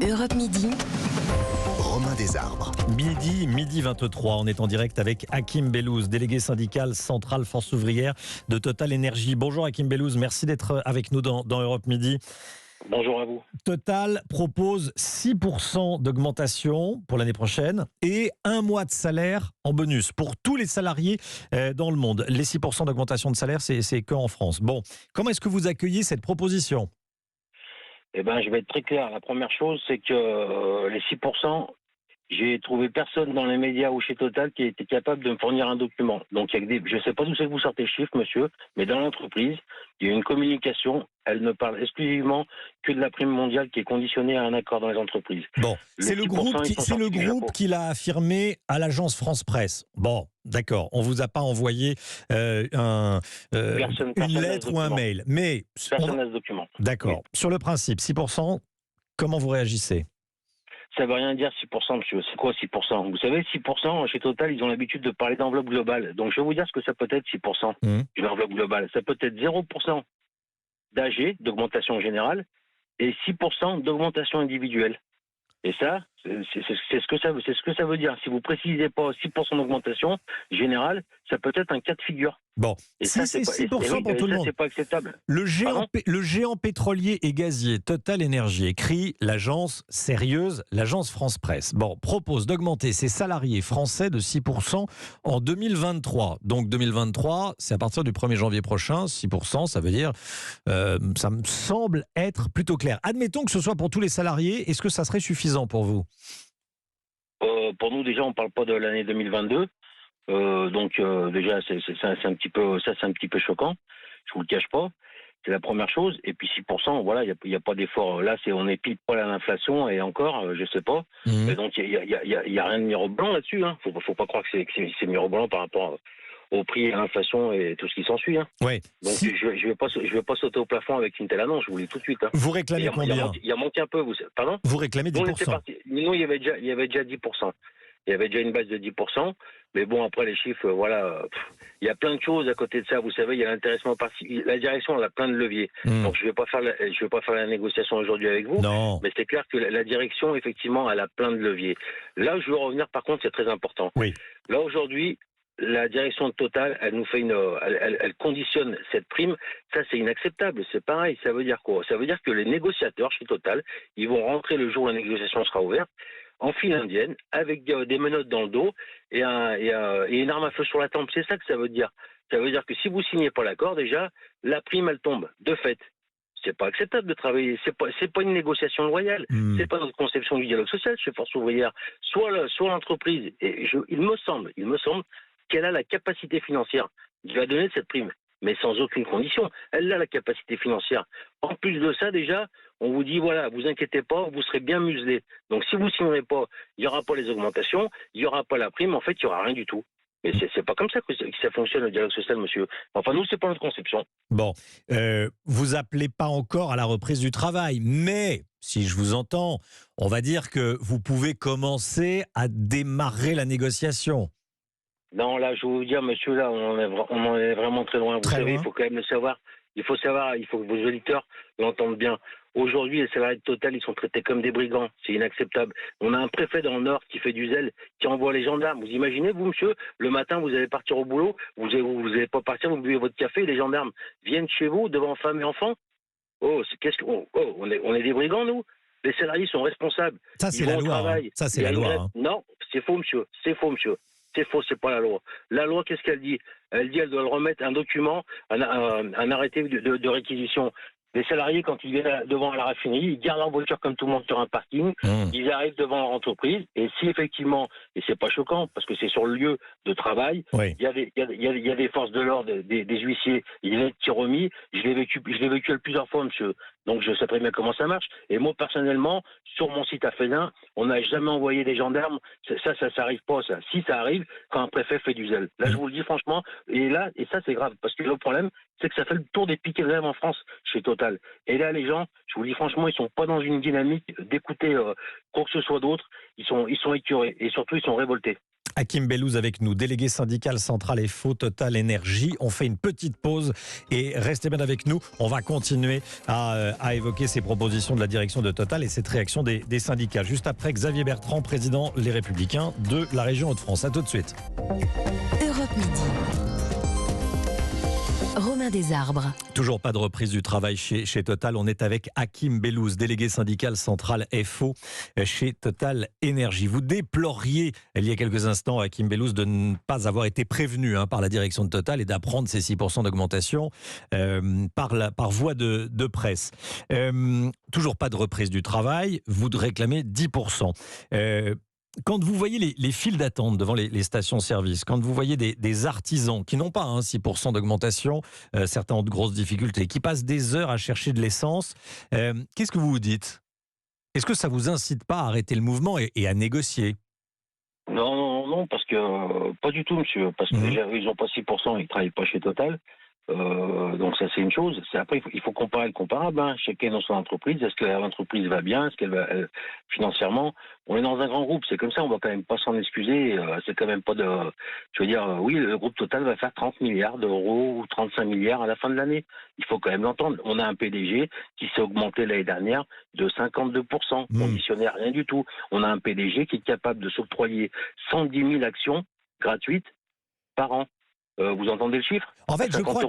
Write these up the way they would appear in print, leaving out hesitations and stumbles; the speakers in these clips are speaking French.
Europe Midi. Romain Desarbres. Midi 23, on est en direct avec Hakim Bellouz, délégué syndical central Force ouvrière de Total Énergie. Bonjour Hakim Bellouz, merci d'être avec nous dans Europe Midi. Bonjour à vous. Total propose 6% d'augmentation pour l'année prochaine et un mois de salaire en bonus pour tous les salariés dans le monde. Les 6% d'augmentation de salaire, c'est qu'en France. Bon, comment est-ce que vous accueillez cette proposition ? Eh ben, je vais être très clair. La première chose, c'est que les 6%, j'ai trouvé personne dans les médias ou chez Total qui était capable de me fournir un document. Donc, je ne sais pas d'où c'est que vous sortez le chiffre, monsieur, mais dans l'entreprise, il y a une communication. Elle ne parle exclusivement que de la prime mondiale qui est conditionnée à un accord dans les entreprises. Bon, c'est le groupe qui l'a affirmé à l'agence France Presse. Bon, d'accord, on vous a pas envoyé une lettre ou un mail, mais personne n'a ce document. D'accord. Oui. Sur le principe, 6%, comment vous réagissez ? Ça veut rien dire 6%, monsieur. C'est quoi 6% ? Vous savez, 6%, chez Total, ils ont l'habitude de parler d'enveloppe globale. Donc, je vais vous dire ce que ça peut être 6% d'une enveloppe globale. Ça peut être 0% d'AG, d'augmentation générale, et 6% d'augmentation individuelle. Et ça, c'est ce que ça veut dire. Si vous précisez pas 6% d'augmentation générale, ça peut être un cas de figure. Bon, et si c'est 6% pour tout le monde, c'est pas acceptable. Le géant pétrolier et gazier Total Énergie, écrit l'agence sérieuse, l'agence France Presse, propose d'augmenter ses salariés français de 6% en 2023. Donc 2023, c'est à partir du 1er janvier prochain, 6%, ça veut dire, ça me semble être plutôt clair. Admettons que ce soit pour tous les salariés, est-ce que ça serait suffisant pour vous ? Pour nous, déjà, on ne parle pas de l'année 2022. Déjà, c'est un petit peu choquant. Je vous le cache pas. C'est la première chose. Et puis 6%, voilà, il y a pas d'effort. Là, on est pile poil à l'inflation et encore, je sais pas. Et donc il y a rien de mirobolant là-dessus. Hein. Faut pas croire que c'est mirobolant par rapport au prix, à l'inflation et tout ce qui s'ensuit. Hein. Ouais. Donc je vais pas sauter au plafond avec une telle annonce. Je vous le dis tout de suite. Hein. Vous réclamez combien ? Il y a manqué un peu. Pardon ? Vous réclamez 10%. Nous, il y avait déjà 10%. Il y avait déjà une base de 10%, mais bon, après les chiffres, voilà, il y a plein de choses à côté de ça. Vous savez, il y a l'intéressement particulier. La direction, elle a plein de leviers. Donc, je vais pas faire la négociation aujourd'hui avec vous. Non. Mais c'est clair que la direction, effectivement, elle a plein de leviers. Là où je veux revenir, par contre, c'est très important. Oui. Là, aujourd'hui, la direction de Total, elle nous fait elle conditionne cette prime. Ça, c'est inacceptable. C'est pareil. Ça veut dire quoi ? Ça veut dire que les négociateurs chez Total, ils vont rentrer le jour où la négociation sera ouverte, en file indienne, avec des menottes dans le dos et une arme à feu sur la tempe. C'est ça que ça veut dire. Ça veut dire que si vous signez pas l'accord, déjà, la prime, elle tombe. De fait, c'est pas acceptable de travailler. C'est pas une négociation loyale. C'est pas notre conception du dialogue social chez Force ouvrière. Soit l'entreprise, et il me semble qu'elle a la capacité financière de la donner cette prime, mais sans aucune condition. Elle a la capacité financière. En plus de ça, déjà, on vous dit, voilà, vous inquiétez pas, vous serez bien muselé. Donc, si vous ne signerez pas, il n'y aura pas les augmentations, il n'y aura pas la prime, en fait, il n'y aura rien du tout. Mais c'est pas comme ça que ça fonctionne, le dialogue social, monsieur. Enfin, nous, c'est pas notre conception. Bon, vous appelez pas encore à la reprise du travail, mais, si je vous entends, on va dire que vous pouvez commencer à démarrer la négociation. Non, là, je vais vous dire, monsieur, là, on en est vraiment très loin. Vous savez, il faut quand même le savoir. Il faut que vos auditeurs l'entendent bien. Aujourd'hui, les salariés de Total, ils sont traités comme des brigands. C'est inacceptable. On a un préfet dans le Nord qui fait du zèle, qui envoie les gendarmes. Vous imaginez, vous, monsieur, le matin, vous allez partir au boulot, vous allez pas partir, vous buvez votre café, les gendarmes viennent chez vous, devant femmes et enfants. On est des brigands, nous. Les salariés sont responsables. Ça, c'est la loi. Hein. Ça, c'est la loi. Hein. Non, c'est faux, monsieur. C'est faux, monsieur. C'est faux, c'est pas la loi. La loi, qu'est-ce qu'elle dit ? Elle dit qu'elle doit remettre un document, un arrêté de réquisition. Les salariés, quand ils viennent devant la raffinerie, ils gardent leur voiture comme tout le monde sur un parking. Ils arrivent devant leur entreprise. Et si effectivement, et c'est pas choquant, parce que c'est sur le lieu de travail, oui. il y a des forces de l'ordre, des huissiers, il y a des petits remis. Je l'ai vécu plusieurs fois, monsieur. Donc je sais très bien comment ça marche. Et moi, personnellement, sur mon site à Fézin, on n'a jamais envoyé des gendarmes. Ça arrive pas, ça. Si ça arrive, quand un préfet fait du zèle. Là, je vous le dis franchement. Et ça, c'est grave. Parce que le problème, c'est que ça fait le tour des piquets de grève en France, chez Total. Et là, les gens, je vous le dis franchement, ils sont pas dans une dynamique d'écouter quoi que ce soit d'autre. Ils sont écœurés. Et surtout, ils sont révoltés. Hakim Bellouz avec nous, délégué syndical central FO Total Énergie. On fait une petite pause et restez bien avec nous. On va continuer à évoquer ces propositions de la direction de Total et cette réaction des syndicats. Juste après, Xavier Bertrand, président Les Républicains de la région Hauts-de-France. À tout de suite. Europe Midi. Romain Desarbres. Toujours pas de reprise du travail chez Total. On est avec Hakim Bellouz, délégué syndical central FO chez Total Énergie. Vous déploriez, il y a quelques instants, Hakim Bellouz, de ne pas avoir été prévenu par la direction de Total et d'apprendre ces 6% d'augmentation par voie de presse. Toujours pas de reprise du travail. Vous réclamez 10%. Quand vous voyez les files d'attente devant les stations-service, quand vous voyez des artisans qui n'ont pas 6% d'augmentation, certains ont de grosses difficultés, qui passent des heures à chercher de l'essence, qu'est-ce que vous vous dites ? Est-ce que ça vous incite pas à arrêter le mouvement et à négocier ? Non, parce que pas du tout, monsieur. Parce que déjà, ils n'ont pas 6%, ils ne travaillent pas chez Total. Donc ça, c'est une chose. Après, il faut comparer le comparable. Chacun dans son entreprise. Est-ce que l'entreprise va bien ? Est-ce qu'elle va financièrement ? On est dans un grand groupe, c'est comme ça. On va quand même pas s'en excuser. C'est quand même pas de. Je veux dire, oui, le groupe Total va faire 30 milliards d'euros ou 35 milliards à la fin de l'année. Il faut quand même l'entendre. On a un PDG qui s'est augmenté l'année dernière de 52%, conditionné à rien du tout. On a un PDG qui est capable de s'octroyer 110 000 actions gratuites par an. Vous entendez le chiffre ? En fait, je crois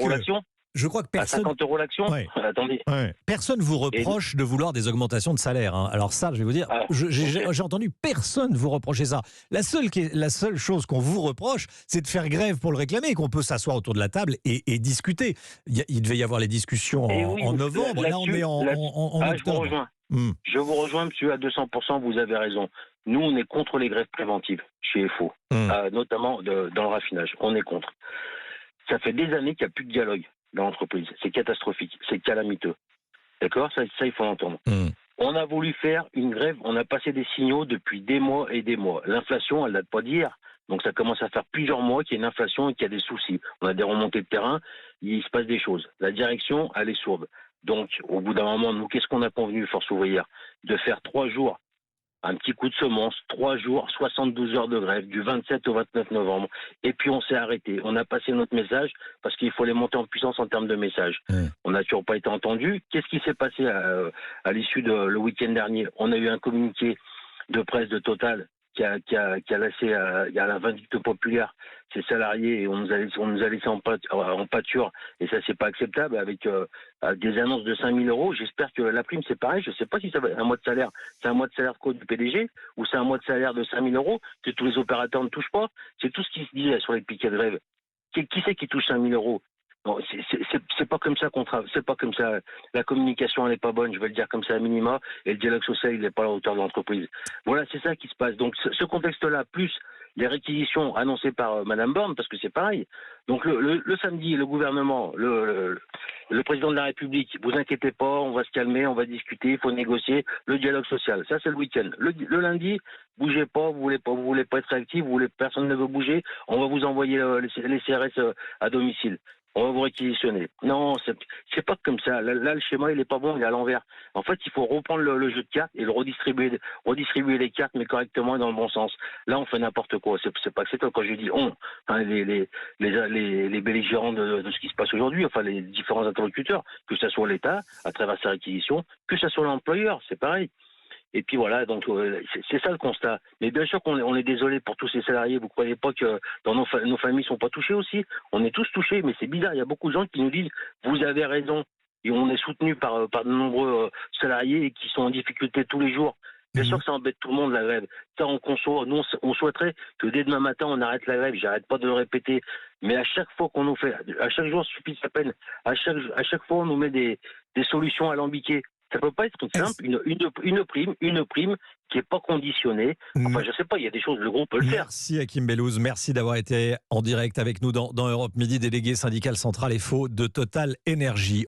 que personne. À 50 euros l'action ? Ouais. Attendez. Ouais. Personne vous reproche de vouloir des augmentations de salaire. Alors ça, je vais vous dire, j'ai entendu personne vous reprocher ça. La seule chose qu'on vous reproche, c'est de faire grève pour le réclamer et qu'on peut s'asseoir autour de la table et discuter. Il devait y avoir les discussions en novembre. Là, on est en octobre. Je vous rejoins, monsieur, à 200%, vous avez raison. Nous, on est contre les grèves préventives chez FO, notamment dans le raffinage. On est contre. Ça fait des années qu'il n'y a plus de dialogue dans l'entreprise. C'est catastrophique, c'est calamiteux. D'accord ? Ça, il faut l'entendre. On a voulu faire une grève, on a passé des signaux depuis des mois et des mois. L'inflation, elle date pas d'hier. Donc ça commence à faire plusieurs mois qu'il y a une inflation et qu'il y a des soucis. On a des remontées de terrain, il se passe des choses. La direction, elle est sourde. Donc, au bout d'un moment, nous, qu'est-ce qu'on a convenu, Force ouvrière ? De faire 3 jours, un petit coup de semence, 3 jours, 72 heures de grève, du 27 au 29 novembre. Et puis, on s'est arrêté. On a passé notre message parce qu'il faut les monter en puissance en termes de message. On n'a toujours pas été entendu. Qu'est-ce qui s'est passé à l'issue le week-end dernier ? On a eu un communiqué de presse de Total qui a laissé à la vindicte populaire ses salariés et on nous a laissé en pâture et ça c'est pas acceptable avec des annonces de 5 000 euros. J'espère que la prime c'est pareil. Je sais pas si ça va être un mois de salaire. C'est un mois de salaire quoi du PDG ou c'est un mois de salaire de 5 000 euros que tous les opérateurs ne touchent pas. C'est tout ce qui se dit sur les piquets de grève. Qui c'est qui touche 5 000 euros ? Bon, c'est pas comme ça qu'on travaille, c'est pas comme ça. La communication elle est pas bonne, je vais le dire comme ça à minima, et le dialogue social il n'est pas à la hauteur de l'entreprise. Voilà, c'est ça qui se passe. Donc ce contexte-là, plus les réquisitions annoncées par Madame Borne, parce que c'est pareil. Donc le samedi, le gouvernement, le président de la République, vous inquiétez pas, on va se calmer, on va discuter, il faut négocier le dialogue social. Ça c'est le week-end. Le lundi, bougez pas, vous voulez pas être réactif, personne ne veut bouger, on va vous envoyer les CRS à domicile. On va vous réquisitionner. Non, c'est pas comme ça. Là, le schéma, il est pas bon, il est à l'envers. En fait, il faut reprendre le jeu de cartes et le redistribuer les cartes, mais correctement et dans le bon sens. Là, on fait n'importe quoi. C'est pas acceptable. Quand je dis on, les belligérants de ce qui se passe aujourd'hui, enfin, les différents interlocuteurs, que ce soit l'État, à travers sa réquisition, que ce soit l'employeur, c'est pareil. Et puis voilà, donc c'est ça le constat. Mais bien sûr qu'on est désolé pour tous ces salariés. Vous croyez pas que nos familles sont pas touchées aussi ? On est tous touchés, mais c'est bizarre. Il y a beaucoup de gens qui nous disent vous avez raison. Et on est soutenu par de nombreux salariés qui sont en difficulté tous les jours. Bien sûr que ça embête tout le monde la grève. Ça on conçoit. Nous on souhaiterait que dès demain matin on arrête la grève. J'arrête pas de le répéter. Mais à chaque fois qu'on nous fait, à chaque jour suffit sa peine. À chaque fois on nous met des solutions alambiquées. Ça peut pas être simple, une prime qui n'est pas conditionnée. Enfin, je sais pas, il y a des choses, le groupe peut le faire. Merci Hakim Bellouz, merci d'avoir été en direct avec nous dans Europe Midi, délégué syndical central FO de Total Énergie.